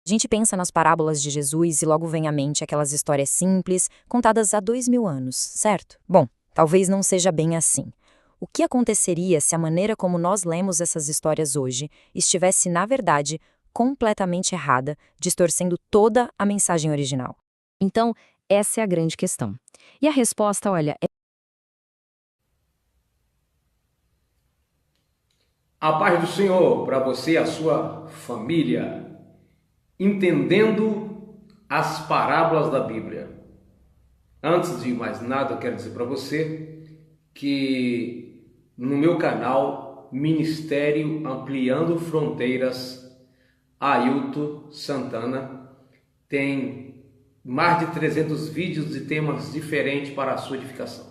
A gente pensa nas parábolas de Jesus e logo vem à mente aquelas histórias simples, contadas há 2000 anos, certo? Bom, talvez não seja bem assim. O que aconteceria se a maneira como nós lemos essas histórias hoje estivesse, na verdade, completamente errada, distorcendo toda a mensagem original? Então, essa é a grande questão. E a resposta, olha, A paz do Senhor para você e a sua família. Entendendo as parábolas da Bíblia. Antes de mais nada, eu quero dizer para você que no meu canal Ministério Ampliando Fronteiras, Ailton Santana, tem mais de 300 vídeos de temas diferentes para a sua edificação.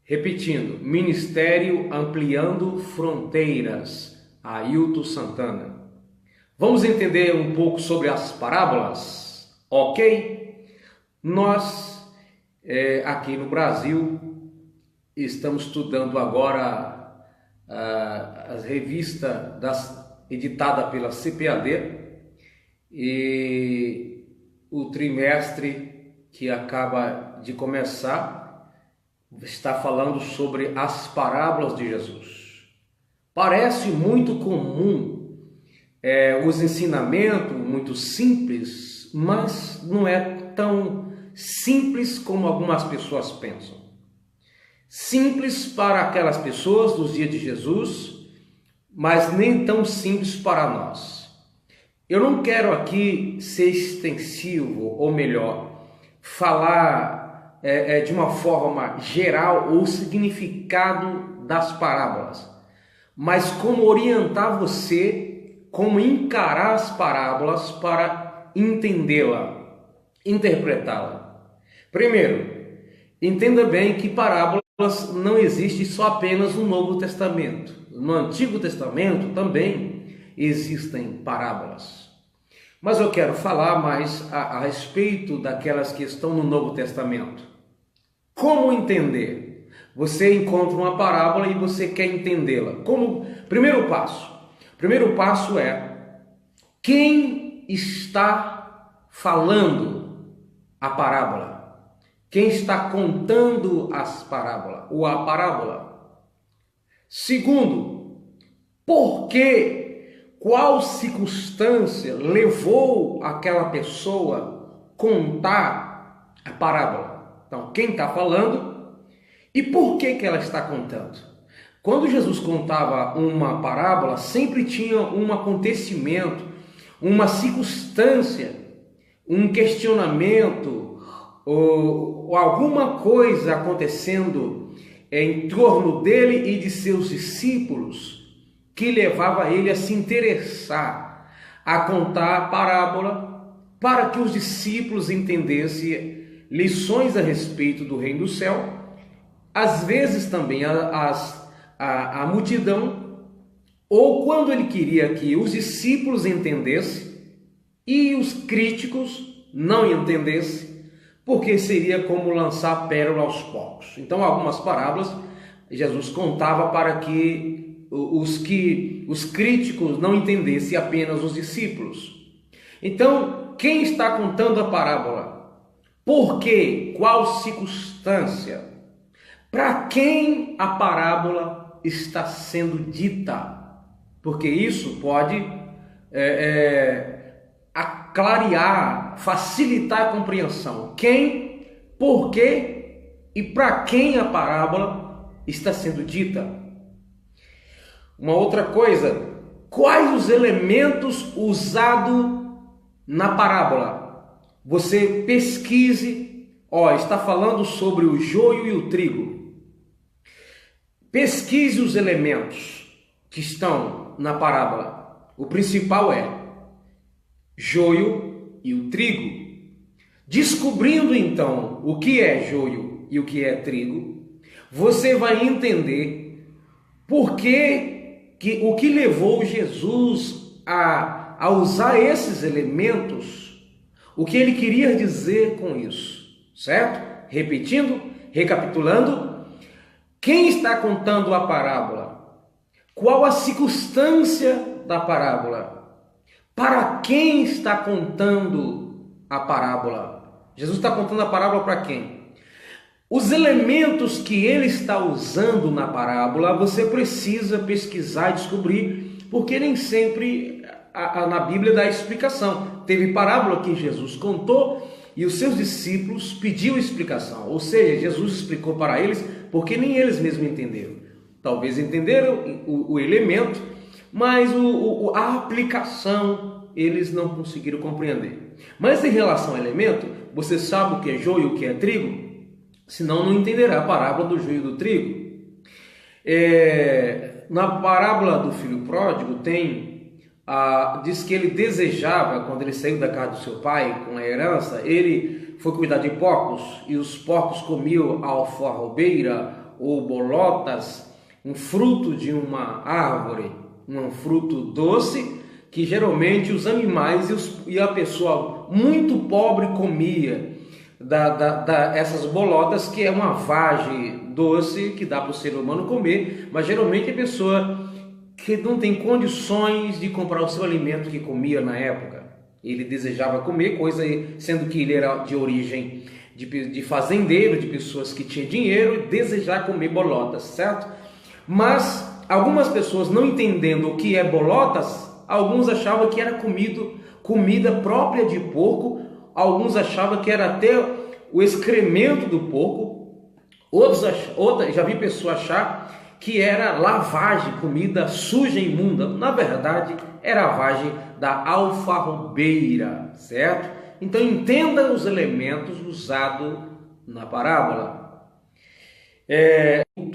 Repetindo, Ministério Ampliando Fronteiras, Ailton Santana. Vamos entender um pouco sobre as parábolas, ok? Nós, aqui no Brasil, estamos estudando agora as revistas editada pela CPAD e o trimestre que acaba de começar está falando sobre as parábolas de Jesus. Parece muito comum os ensinamentos, muito simples, mas não é tão simples como algumas pessoas pensam. Simples para aquelas pessoas dos dias de Jesus, mas nem tão simples para nós. Eu não quero aqui ser extensivo, ou melhor, falar de uma forma geral o significado das parábolas, mas como orientar você, como encarar as parábolas para entendê-la, interpretá-la. Primeiro, entenda bem que parábolas não existem só apenas no Novo Testamento. No Antigo Testamento também existem parábolas. Mas eu quero falar mais a respeito daquelas que estão no Novo Testamento. Como entender? Você encontra uma parábola e você quer entendê-la. Como? Primeiro passo é quem está falando a parábola, quem está contando as parábolas ou a parábola. Segundo, por que, qual circunstância levou aquela pessoa a contar a parábola? Então, quem está falando e por que ela está contando? Quando Jesus contava uma parábola, sempre tinha um acontecimento, uma circunstância, um questionamento ou alguma coisa acontecendo em torno dele e de seus discípulos que levava ele a se interessar, a contar a parábola para que os discípulos entendessem lições a respeito do reino do céu. Às vezes também a multidão, ou quando ele queria que os discípulos entendessem e os críticos não entendessem, porque seria como lançar pérola aos porcos. Então, algumas parábolas Jesus contava para que os críticos não entendessem, apenas os discípulos. Então, quem está contando a parábola? Por quê? Qual circunstância? Para quem a parábola está sendo dita? Porque isso pode clarear, facilitar a compreensão. Quem, por quê e para quem a parábola está sendo dita. Uma outra coisa, quais os elementos usados na parábola? Você pesquise, está falando sobre o joio e o trigo. Pesquise os elementos que estão na parábola. O principal é joio e o trigo. Descobrindo então o que é joio e o que é trigo, você vai entender por que o que levou Jesus a usar esses elementos, o que ele queria dizer com isso, certo? Repetindo, recapitulando. Quem está contando a parábola? Qual a circunstância da parábola? Para quem está contando a parábola? Jesus está contando a parábola para quem? Os elementos que ele está usando na parábola, você precisa pesquisar e descobrir, porque nem sempre na Bíblia dá explicação. Teve parábola que Jesus contou e os seus discípulos pediram explicação, ou seja, Jesus explicou para eles porque nem eles mesmos entenderam. Talvez entenderam o elemento, mas a aplicação eles não conseguiram compreender. Mas em relação ao elemento, você sabe o que é joio e o que é trigo? Senão não entenderá a parábola do joio e do trigo. Na parábola do filho pródigo diz que ele desejava, quando ele saiu da casa do seu pai com a herança, ele foi cuidar de porcos e os porcos comiam alfarrobeira ou bolotas, um fruto de uma árvore, um fruto doce que geralmente os animais e a pessoa muito pobre comia essas bolotas, que é uma vagem doce que dá para o ser humano comer, mas geralmente a pessoa que não tem condições de comprar o seu alimento que comia na época. Ele desejava comer, sendo que ele era de origem de fazendeiro, de pessoas que tinham dinheiro, desejar comer bolotas, certo? Mas algumas pessoas, não entendendo o que é bolotas, alguns achavam que era comida própria de porco, alguns achavam que era até o excremento do porco, outros já vi pessoas achar que era lavagem, comida suja e imunda. Na verdade, era a lavagem da alfarrobeira, certo? Então entenda os elementos usados na parábola.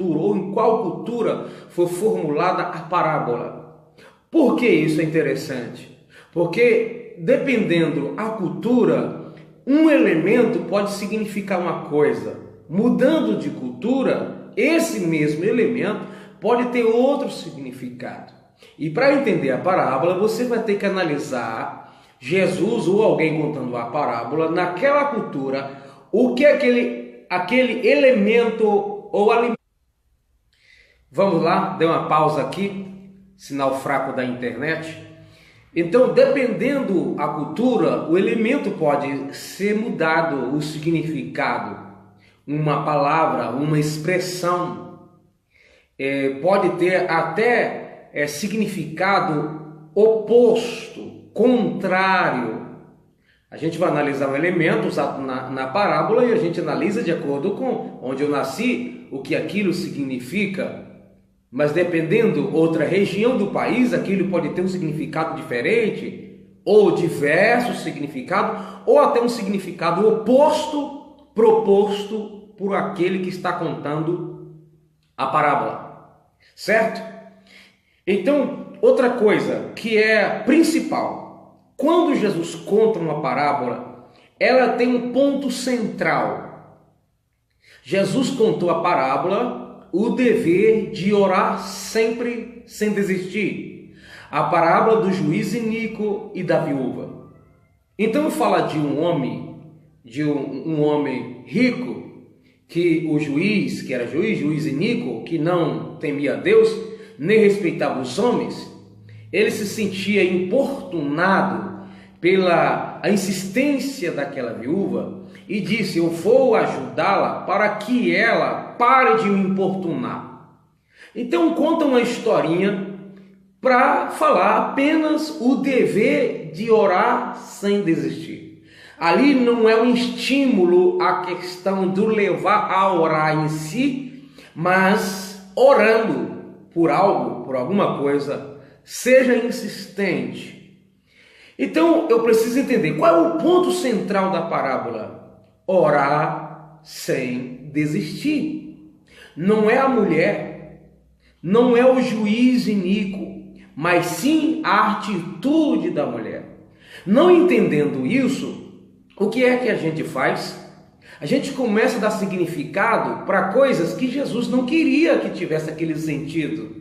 Ou em qual cultura foi formulada a parábola? Por que isso é interessante? Porque dependendo da cultura, um elemento pode significar uma coisa. Mudando de cultura, esse mesmo elemento pode ter outro significado. E para entender a parábola, você vai ter que analisar Jesus ou alguém contando a parábola naquela cultura, o que aquele elemento ou alimento. Vamos lá, dê uma pausa aqui, sinal fraco da internet. Então, dependendo da cultura, o elemento pode ser mudado, o significado. Uma palavra, uma expressão, pode ter até significado oposto, contrário. A gente vai analisar um elemento usado na parábola e a gente analisa de acordo com onde eu nasci, o que aquilo significa. Mas dependendo outra região do país, aquilo pode ter um significado diferente, ou diversos significados, ou até um significado oposto, proposto por aquele que está contando a parábola, certo? Então, outra coisa que é principal, quando Jesus conta uma parábola, ela tem um ponto central. Jesus contou a parábola, o dever de orar sempre sem desistir. A parábola do juiz iníquo e da viúva. Então fala de um homem rico, que o juiz, que era juiz iníquo, que não temia a Deus, nem respeitava os homens. Ele se sentia importunado pela insistência daquela viúva e disse: eu vou ajudá-la para que ela pare de me importunar. Então conta uma historinha para falar apenas o dever de orar sem desistir. Ali não é um estímulo a questão do levar a orar em si, mas orando por algo, por alguma coisa, seja insistente. Então eu preciso entender qual é o ponto central da parábola: orar sem desistir. Não é a mulher, não é o juiz iníquo, mas sim a atitude da mulher. Não entendendo isso, o que é que a gente faz? A gente começa a dar significado para coisas que Jesus não queria que tivesse aquele sentido.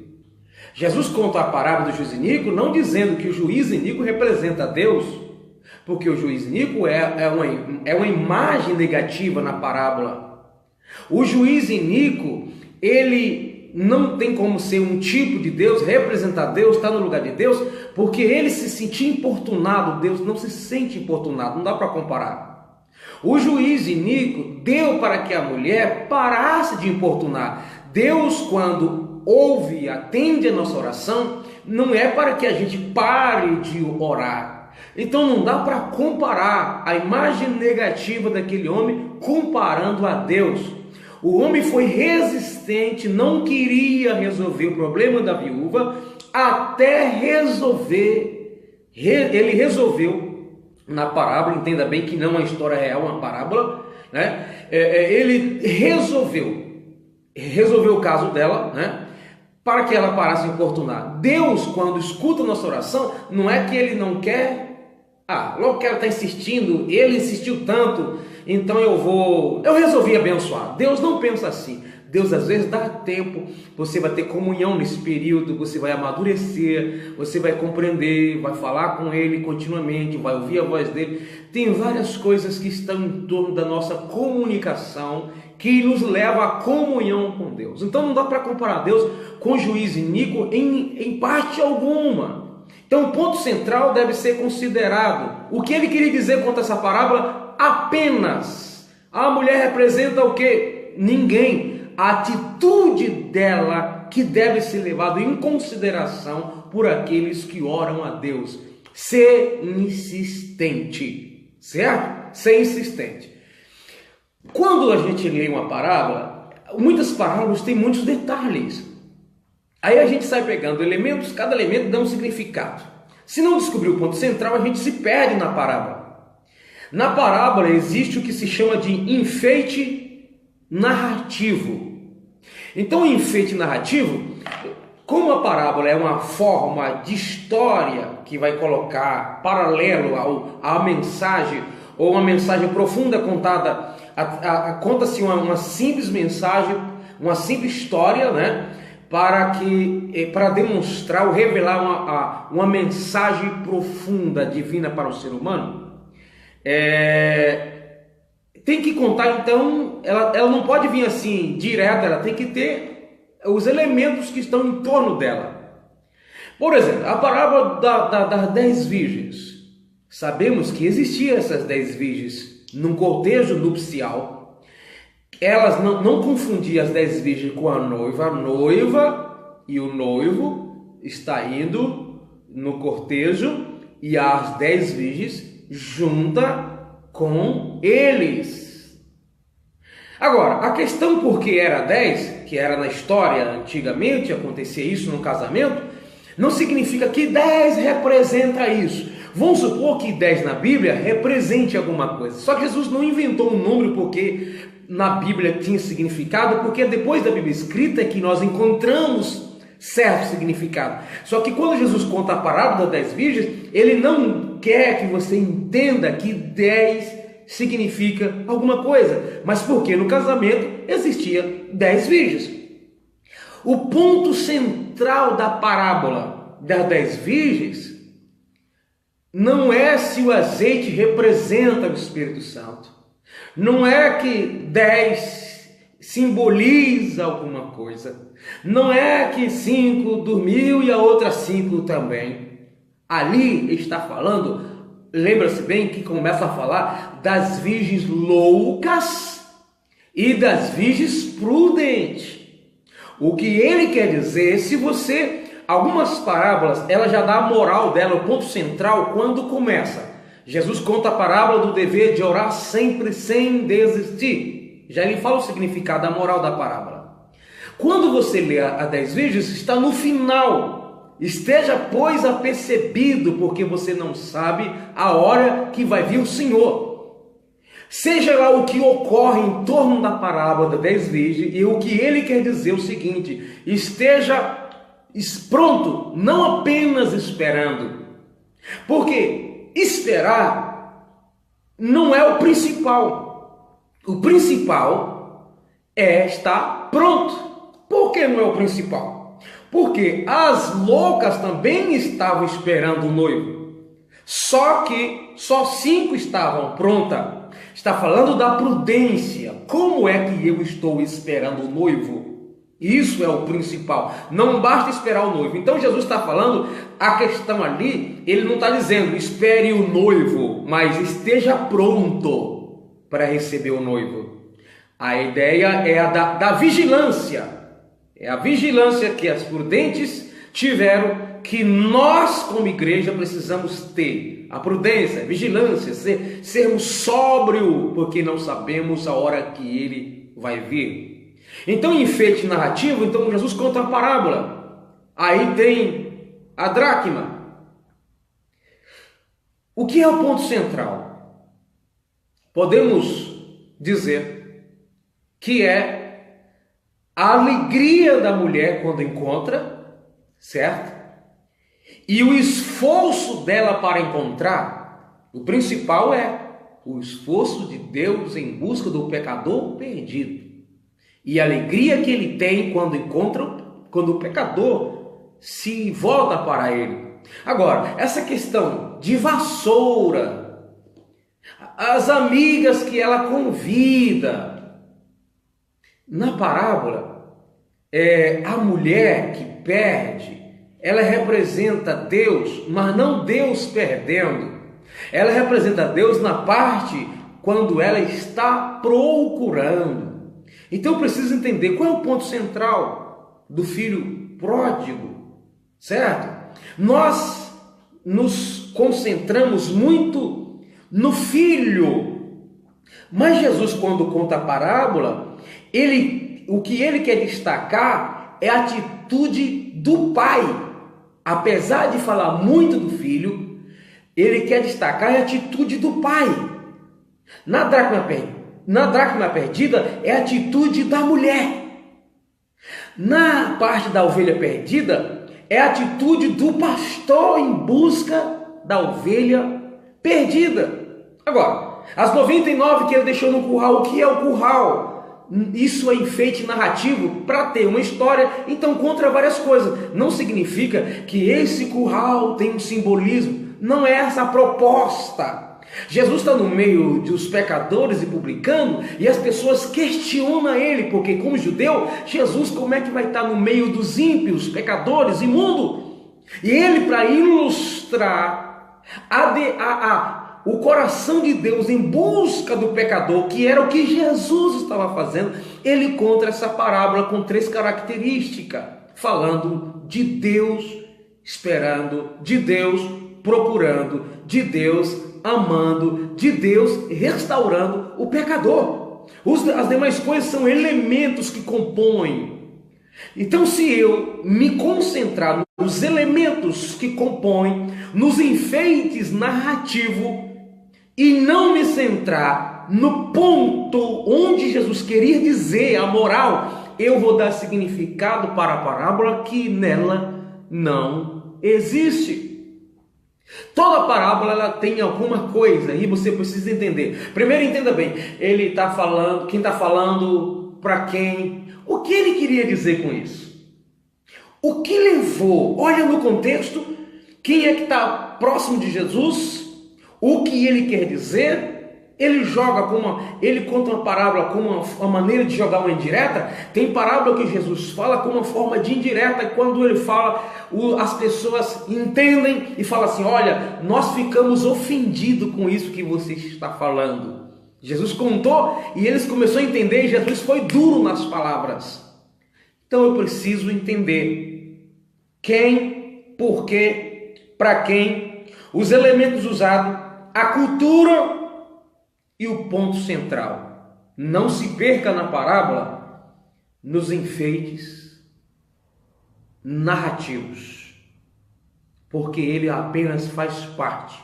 Jesus conta a parábola do juiz iníquo não dizendo que o juiz iníquo representa Deus, porque o juiz iníquo é uma imagem negativa na parábola. O juiz iníquo, ele não tem como ser um tipo de Deus, representar Deus, estar no lugar de Deus, porque ele se sentia importunado. Deus não se sente importunado, não dá para comparar. O juiz Inico deu para que a mulher parasse de importunar. Deus, quando ouve e atende a nossa oração, não é para que a gente pare de orar. Então não dá para comparar a imagem negativa daquele homem comparando a Deus. O homem foi resistente, não queria resolver o problema da viúva, até resolver. Ele resolveu na parábola, entenda bem que não é uma história real, uma parábola, né? Ele resolveu o caso dela, né? Para que ela parasse de importunar. Deus, quando escuta a nossa oração, não é que ele não quer, logo que ela está insistindo, ele insistiu tanto, então eu resolvi abençoar. Deus não pensa assim. Deus às vezes dá tempo, você vai ter comunhão nesse período, você vai amadurecer, você vai compreender, vai falar com ele continuamente, vai ouvir a voz dele. Tem várias coisas que estão em torno da nossa comunicação que nos leva à comunhão com Deus. Então não dá para comparar Deus com o juiz iníquo em parte alguma. Então o ponto central deve ser considerado. O que ele queria dizer quanto a essa parábola? Apenas. A mulher representa o quê? Ninguém. A atitude dela que deve ser levada em consideração por aqueles que oram a Deus. Ser insistente, certo? Ser insistente. Quando a gente lê uma parábola, muitas parábolas têm muitos detalhes. Aí a gente sai pegando elementos, cada elemento dá um significado. Se não descobrir o ponto central, a gente se perde na parábola. Na parábola existe o que se chama de enfeite narrativo. Então, o enfeite narrativo, como a parábola é uma forma de história que vai colocar paralelo à mensagem, ou uma mensagem profunda contada, conta-se uma simples mensagem, uma simples história, né? Para demonstrar ou revelar uma mensagem profunda, divina para o ser humano. Tem que contar, então, ela não pode vir assim, direta, ela tem que ter os elementos que estão em torno dela. Por exemplo, a parábola das 10 virgens. Sabemos que existiam essas 10 virgens num cortejo nupcial. Elas não confundiam as 10 virgens com a noiva e o noivo está indo no cortejo e as 10 virgens junta com eles. Agora, a questão por que era 10, que era na história antigamente, acontecia isso no casamento, não significa que 10 representa isso. Vamos supor que 10 na Bíblia represente alguma coisa. Só que Jesus não inventou um número porque na Bíblia tinha significado, porque depois da Bíblia escrita é que nós encontramos certo significado. Só que quando Jesus conta a parábola das 10 virgens, ele não quer que você entenda que 10 significa alguma coisa, mas porque no casamento existia 10 virgens. O ponto central da parábola das 10 virgens não é se o azeite representa o Espírito Santo, não é que 10 simboliza alguma coisa, não é que 5 dormiu e a outra 5 também. Ali está falando, lembra-se bem que começa a falar das virgens loucas e das virgens prudentes. O que ele quer dizer, se você, algumas parábolas, ela já dá a moral dela, o ponto central, quando começa. Jesus conta a parábola do dever de orar sempre sem desistir. Já ele fala o significado, a moral da parábola. Quando você lê a 10 virgens, está no final. Esteja, pois, apercebido, porque você não sabe a hora que vai vir o Senhor. Seja lá o que ocorre em torno da parábola das 10 virgens, e o que ele quer dizer é o seguinte: esteja pronto, não apenas esperando. Porque esperar não é o principal. O principal é estar pronto. Por que não é o principal? Porque as loucas também estavam esperando o noivo. Só que só 5 estavam prontas. Está falando da prudência. Como é que eu estou esperando o noivo? Isso é o principal. Não basta esperar o noivo. Então Jesus está falando, a questão ali, ele não está dizendo espere o noivo, mas esteja pronto para receber o noivo. A ideia é a da vigilância. É a vigilância que as prudentes tiveram, que nós como igreja precisamos ter. A prudência, a vigilância, sermos sóbrios, porque não sabemos a hora que ele vai vir. Então, enfeite narrativo, então Jesus conta a parábola. Aí tem a dracma. O que é o ponto central? Podemos dizer que é a alegria da mulher quando encontra, certo? E o esforço dela para encontrar. O principal é o esforço de Deus em busca do pecador perdido. E a alegria que ele tem quando o pecador se volta para ele. Agora, essa questão de vassoura, as amigas que ela convida, na parábola, a mulher que perde, ela representa Deus, mas não Deus perdendo. Ela representa Deus na parte quando ela está procurando. Então preciso entender qual é o ponto central do filho pródigo, certo? Nós nos concentramos muito no filho, mas Jesus, quando conta a parábola, o que ele quer destacar é a atitude do pai. Apesar de falar muito do filho, ele quer destacar a atitude do pai. Na dracma perdida é a atitude da mulher. Na parte da ovelha perdida é a atitude do pastor em busca da ovelha perdida. Agora, as 99 que ele deixou no curral, o que é o curral? Isso é enfeite narrativo para ter uma história, então conta várias coisas. Não significa que esse curral tem um simbolismo, não é essa a proposta. Jesus está no meio dos pecadores e publicanos e as pessoas questionam ele, porque como judeu, Jesus como é que vai estar no meio dos ímpios, pecadores, imundos? E ele, para ilustrar o coração de Deus em busca do pecador, que era o que Jesus estava fazendo, ele conta essa parábola com 3 características, falando de Deus esperando, de Deus procurando, de Deus amando, de Deus restaurando o pecador. As demais coisas são elementos que compõem. Então, se eu me concentrar nos elementos que compõem, nos enfeites narrativos, e não me centrar no ponto onde Jesus queria dizer a moral, eu vou dar significado para a parábola que nela não existe. Toda parábola ela tem alguma coisa e você precisa entender. Primeiro, entenda bem, ele está falando, quem está falando para quem? O que ele queria dizer com isso? O que levou? Olha no contexto, quem é que está próximo de Jesus? O que ele quer dizer? Ele conta uma parábola como uma maneira de jogar uma indireta. Tem parábola que Jesus fala com uma forma de indireta, e quando ele fala, as pessoas entendem e falam assim: olha, nós ficamos ofendidos com isso que você está falando. Jesus contou e eles começaram a entender, e Jesus foi duro nas palavras. Então eu preciso entender quem, por quê, para quem, os elementos usados, a cultura e o ponto central. Não se perca na parábola nos enfeites narrativos, porque ele apenas faz parte.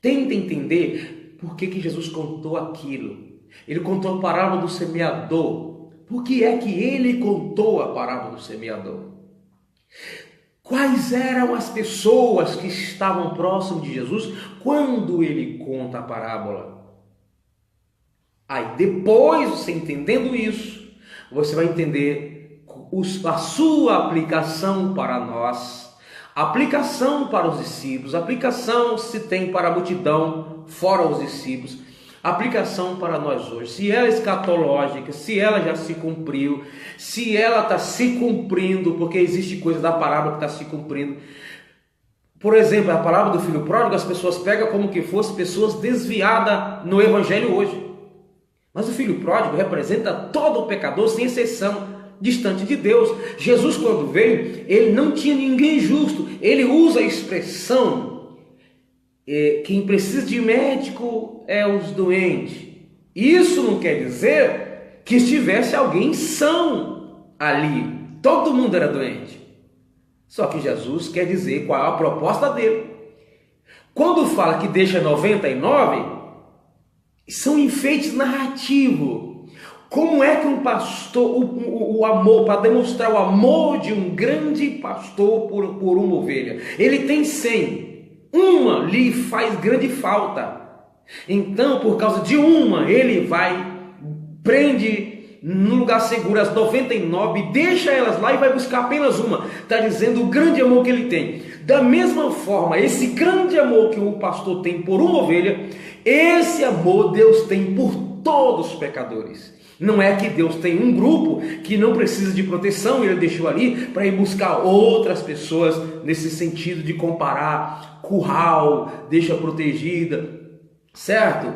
Tenta entender por que Jesus contou aquilo. Ele contou a parábola do semeador. Por que é que ele contou a parábola do semeador? Quais eram as pessoas que estavam próximas de Jesus quando ele conta a parábola? Aí depois, você entendendo isso, você vai entender a sua aplicação para nós, aplicação para os discípulos, aplicação se tem para a multidão, fora os discípulos, aplicação para nós hoje, se ela é escatológica, se ela já se cumpriu, se ela está se cumprindo, porque existe coisa da parábola que está se cumprindo. Por exemplo, a parábola do filho pródigo, as pessoas pegam como que fosse pessoas desviadas no evangelho hoje. Mas o filho pródigo representa todo o pecador, sem exceção, distante de Deus. Jesus, quando veio, ele não tinha ninguém justo. Ele usa a expressão: quem precisa de médico é os doentes. Isso não quer dizer que estivesse alguém são ali. Todo mundo era doente. Só que Jesus quer dizer qual é a proposta dele. Quando fala que deixa 99, são enfeites narrativos. Como é que um pastor, o amor, para demonstrar o amor de um grande pastor por uma ovelha, ele tem 100, uma lhe faz grande falta. Então, por causa de uma, ele prende no lugar seguro as 99, deixa elas lá e vai buscar apenas uma. Está dizendo o grande amor que ele tem. Da mesma forma, esse grande amor que o pastor tem por uma ovelha, esse amor Deus tem por todos os pecadores. Não é que Deus tem um grupo que não precisa de proteção, ele deixou ali para ir buscar outras pessoas, nesse sentido de comparar curral, deixa protegida, certo?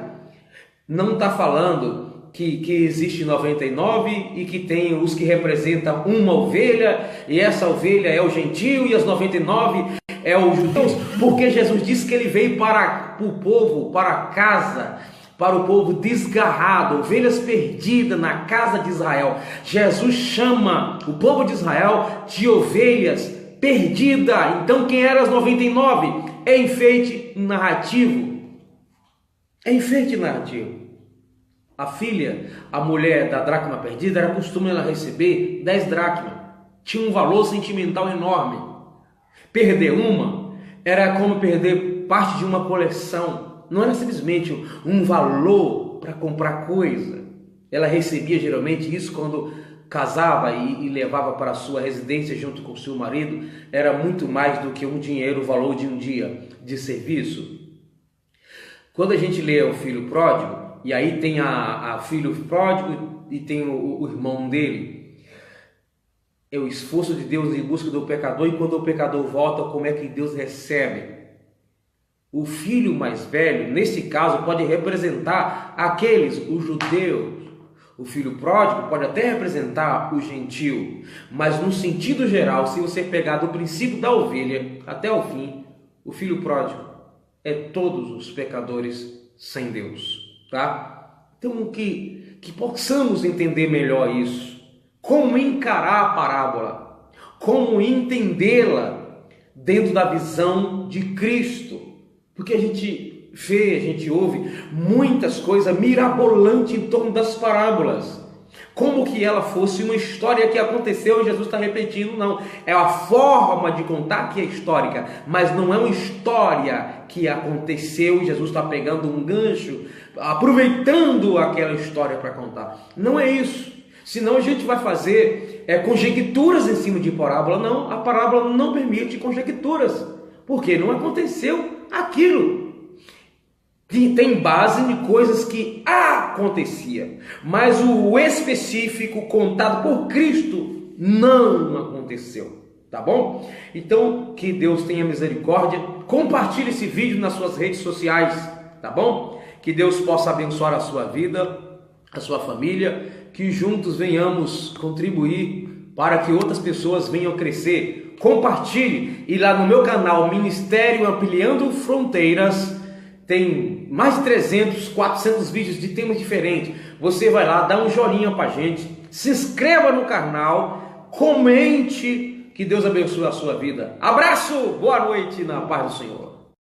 Não está falando que existe 99 e que tem os que representam uma ovelha, e essa ovelha é o gentio e as 99 é os judeus, porque Jesus disse que ele veio para o povo, para a casa, para o povo desgarrado, ovelhas perdidas na casa de Israel. Jesus chama o povo de Israel de ovelhas perdidas. Então quem eram as 99? É enfeite narrativo. É enfeite narrativo. A filha, a mulher da dracma perdida, era costume ela receber 10 dracmas. Tinha um valor sentimental enorme. Perder uma era como perder parte de uma coleção. Não era simplesmente um valor para comprar coisa. Ela recebia geralmente isso quando casava e levava para a sua residência junto com o seu marido. Era muito mais do que um dinheiro, o valor de um dia de serviço. Quando a gente lê o filho pródigo, e aí tem a filho pródigo e tem o irmão dele, é o esforço de Deus em busca do pecador, e quando o pecador volta, como é que Deus recebe? O filho mais velho, nesse caso, pode representar aqueles, os judeus. O filho pródigo pode até representar o gentio, mas no sentido geral, se você pegar do princípio da ovelha até o fim, o filho pródigo é todos os pecadores sem Deus, tá? Então que possamos entender melhor isso, como encarar a parábola, como entendê-la dentro da visão de Cristo, porque a gente vê, a gente ouve muitas coisas mirabolantes em torno das parábolas, como que ela fosse uma história que aconteceu e Jesus está repetindo. Não, é a forma de contar que é histórica, mas não é uma história que aconteceu e Jesus está pegando um gancho, aproveitando aquela história para contar. Não é isso, senão a gente vai fazer conjecturas em cima de parábola. Não, a parábola não permite conjecturas, porque não aconteceu aquilo. Tem base em coisas que acontecia, mas o específico contado por Cristo não aconteceu, tá bom? Então, que Deus tenha misericórdia, compartilhe esse vídeo nas suas redes sociais, tá bom? Que Deus possa abençoar a sua vida, a sua família, que juntos venhamos contribuir para que outras pessoas venham crescer. Compartilhe, e lá no meu canal Ministério Ampliando Fronteiras, tem mais de 300, 400 vídeos de temas diferentes. Você vai lá, dá um joinha pra gente, se inscreva no canal, comente, que Deus abençoe a sua vida. Abraço, boa noite, na paz do Senhor.